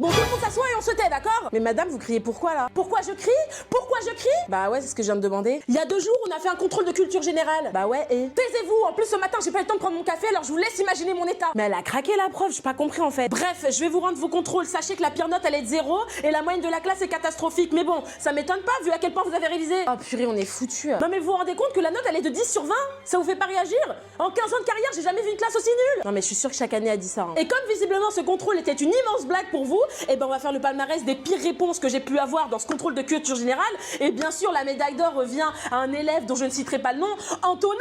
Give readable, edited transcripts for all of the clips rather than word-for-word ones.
Bon, tout le monde s'assoit et on se tait, d'accord? Mais madame, vous criez pourquoi là? Pourquoi je crie? Pourquoi je crie? Bah ouais, c'est ce que je viens de demander. Il y a 2 jours, on a fait un contrôle de culture générale. Bah ouais, et? Taisez-vous! En plus, ce matin, j'ai pas eu le temps de prendre mon café, alors je vous laisse imaginer mon état. Mais elle a craqué la prof, j'ai pas compris en fait. Bref, je vais vous rendre vos contrôles. Sachez que la pire note, elle est de 0 et la moyenne de la classe est catastrophique. Mais bon, ça m'étonne pas vu à quel point vous avez révisé. Oh purée, on est foutus. Non mais vous vous rendez compte que la note, elle est de 10 sur 20? Ça vous fait pas réagir? En 15 ans de carrière, j'ai jamais vu une classe aussi nulle. Non mais je suis sûre que chaque année elle dit ça. Hein. Et comme visiblement ce contrôle était une immense blague pour vous, et ben on va faire le palmarès des pires réponses que j'ai pu avoir dans ce contrôle de culture générale. Et bien sûr, la médaille d'or revient à un élève dont je ne citerai pas le nom, Antonin.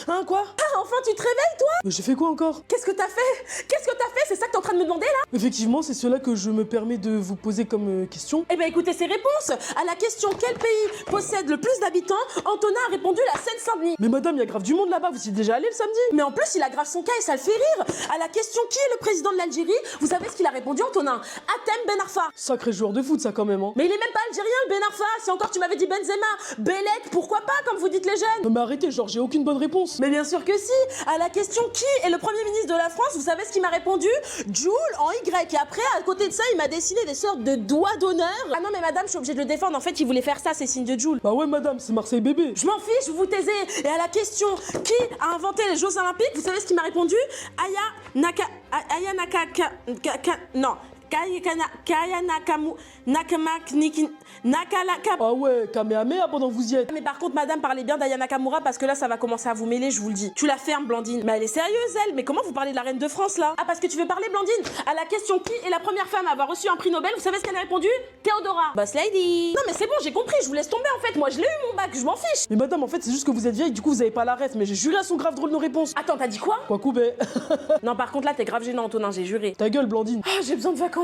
Hein, quoi? Ah, enfin tu te réveilles, toi? Mais j'ai fait quoi encore? Qu'est-ce que t'as fait? Qu'est-ce que t'as fait? C'est ça que t'es en train de me demander, là? Effectivement, c'est cela que je me permets de vous poser comme question. Eh ben écoutez ces réponses. À la question quel pays possède le plus d'habitants, Antonin a répondu la Seine-Saint-Denis. Mais madame, il y a grave du monde là-bas, vous y êtes déjà allé le samedi? Mais en plus, il aggrave son cas et ça le fait rire. À la question qui est le président de l'Algérie, vous savez ce qu'il a répondu, Antonin? Hatem Ben Arfa. Sacré joueur de foot ça quand même, hein. Mais il est même pas algérien, le Ben Arfa. Si encore tu m'avais dit Benzema, Belek, pourquoi pas, comme vous dites les jeunes? Non mais arrêtez, genre j'ai aucune bonne réponse. Mais bien sûr que si. À la question qui est le premier ministre de la France, vous savez ce qu'il m'a répondu? Joule en Y. Et après, à côté de ça, il m'a dessiné des sortes de doigts d'honneur. Ah non mais madame, je suis obligée de le défendre. En fait, il voulait faire ça, c'est signe de Joule. Bah ouais madame, c'est Marseille bébé. Je m'en fiche, vous vous taisez. Et à la question qui a inventé les Jeux Olympiques, vous savez ce qu'il m'a répondu? Aya non. Kaya Nakamu Nakamak Niki Nakalaka. Ah ouais, Kamehameha pendant que vous y êtes. Mais par contre, madame, parlez bien d'Aya Nakamura parce que là, ça va commencer à vous mêler, je vous le dis. Tu la fermes, Blandine. Mais elle est sérieuse, elle. Mais comment vous parlez de la reine de France, là? Ah, parce que tu veux parler, Blandine? À la question qui est la première femme à avoir reçu un prix Nobel, vous savez ce qu'elle a répondu? Théodora. Boss lady. Non, mais c'est bon, j'ai compris, je vous laisse tomber, en fait. Moi, je l'ai eu, mon bac, je m'en fiche. Mais madame, en fait, c'est juste que vous êtes vieille, du coup vous avez pas la ref, mais j'ai juré à son grave drôle nos réponses. Attends, t'as dit quoi? Quoi couper? Non, par contre, là, t'es grave gênant, Antonin, j'ai juré. Ta gueule, Blandine. Ah, j'ai besoin de vacances.